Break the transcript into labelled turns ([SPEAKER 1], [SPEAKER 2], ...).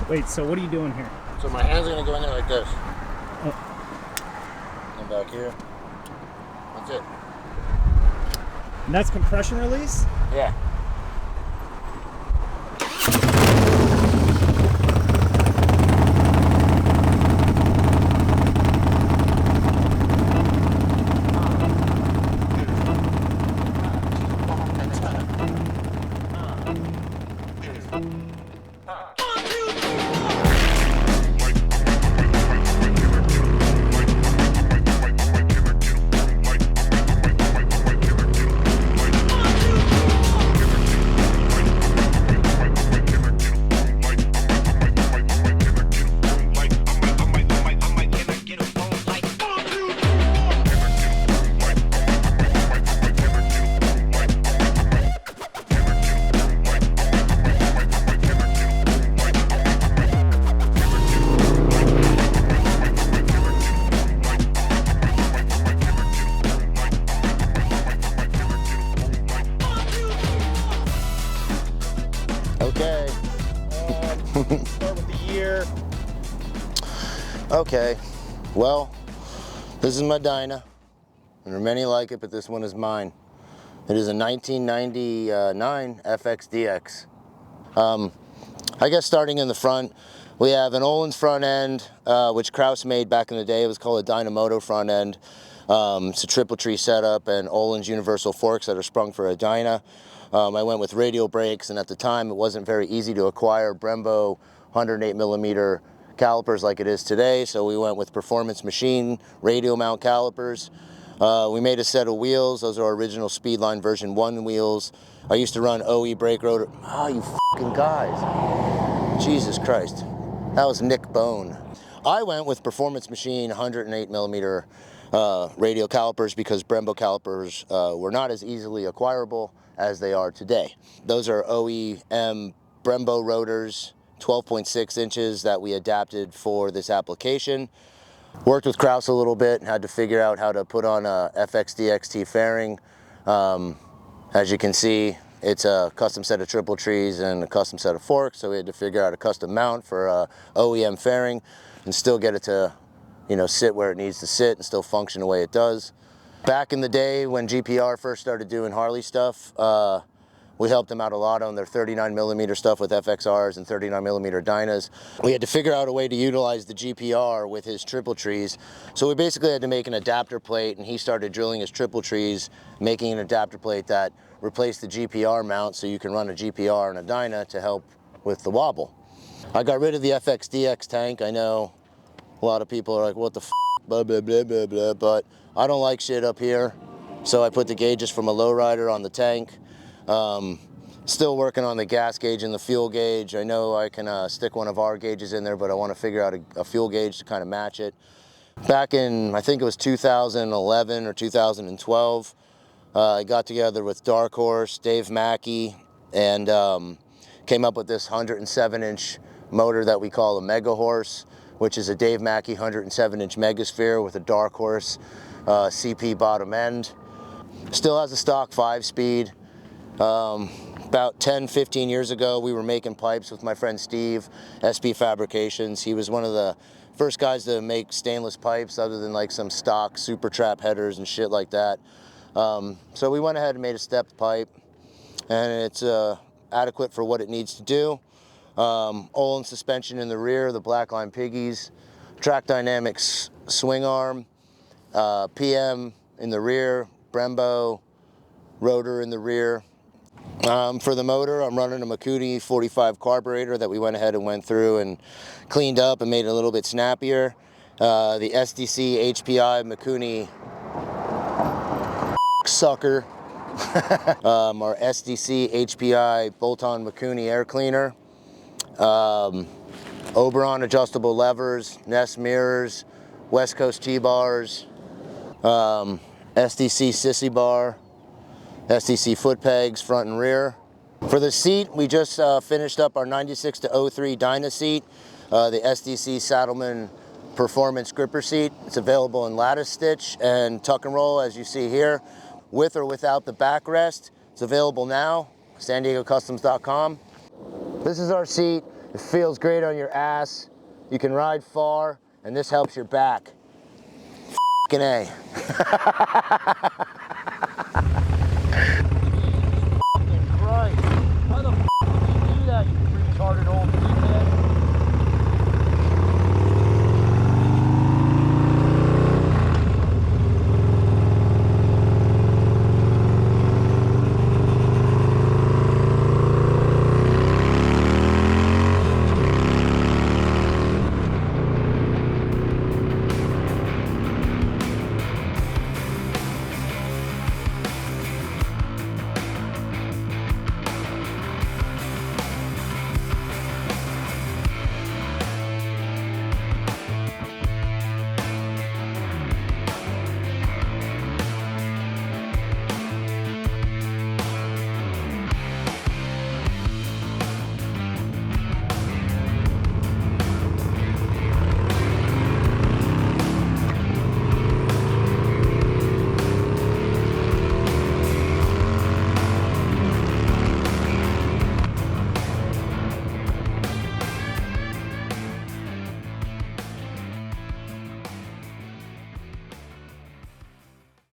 [SPEAKER 1] Wait, so what are you doing here?
[SPEAKER 2] So my hands are gonna go in there like this.
[SPEAKER 1] Oh.
[SPEAKER 2] And back here. That's it.
[SPEAKER 1] And that's compression release?
[SPEAKER 2] Yeah. Okay.
[SPEAKER 1] Start with the year.
[SPEAKER 2] Okay. Well, this is my Dyna. And there are many like it, but this one is mine. It is a 1999 FXDX. I guess starting in the front, we have an Ohlins front end, which Kraus made back in the day. It was called a Dynamoto front end. It's a triple tree setup and Ohlins universal forks that are sprung for a Dyna. I went with radial brakes, and at the time it wasn't very easy to acquire Brembo 108mm calipers like it is today, so we went with Performance Machine radial mount calipers. We made a set of wheels. Those are our original Speedline version 1 wheels. I used to run OE brake rotor. Oh, you fucking guys. Jesus Christ. That was Nick Bone. I went with Performance Machine 108mm radial calipers because Brembo calipers were not as easily acquirable as they are today. Those are OEM Brembo rotors, 12.6 inches that we adapted for this application. Worked with Kraus a little bit, had to figure out how to put on a FXDXT fairing. As you can see, it's a custom set of triple trees and a custom set of forks, so we had to figure out a custom mount for OEM fairing and still get it to, you know, sit where it needs to sit and still function the way it does. Back in the day when GPR first started doing Harley stuff, we helped them out a lot on their 39mm stuff with FXRs and 39mm Dynas. We had to figure out a way to utilize the GPR with his triple trees. So we basically had to make an adapter plate, and he started drilling his triple trees, making an adapter plate that replaced the GPR mount so you can run a GPR and a Dyna to help with the wobble. I got rid of the FXDX tank. I know a lot of people are like, what the f, blah, blah, blah, blah, blah, but I don't like shit up here. So I put the gauges from a lowrider on the tank. Still working on the gas gauge and the fuel gauge. I know I can stick one of our gauges in there, but I want to figure out a fuel gauge to kind of match it. Back in, I think it was 2011 or 2012, I got together with Dark Horse, Dave Mackey, and came up with this 107-inch motor that we call a Mega Horse, which is a Dave Mackey 107-inch Megasphere with a Dark Horse CP bottom end. Still has a stock 5-speed. About 10-15 years ago, we were making pipes with my friend Steve, SP Fabrications. He was one of the first guys to make stainless pipes other than like some stock super trap headers and shit like that. So we went ahead and made a stepped pipe, and it's adequate for what it needs to do. Ohlins suspension in the rear, the Blackline Piggies, track dynamics swing arm, PM in the rear, Brembo rotor in the rear. For the motor, I'm running a Makuni 45 carburetor that we went ahead and went through and cleaned up and made it a little bit snappier. The SDC HPI Makuni sucker. Our SDC HPI bolt-on Makuni air cleaner. Oberon adjustable levers, Nest mirrors, West Coast T-bars, SDC sissy bar, SDC foot pegs front and rear. For the seat, we just finished up our 96 to 03 Dyna seat, the SDC Saddlemen Performance gripper seat. It's available in lattice stitch and tuck and roll, as you see here, with or without the backrest. It's available now, SanDiegoCustoms.com. This is our seat. It feels great on your ass. You can ride far, and this helps your back. F***ing A.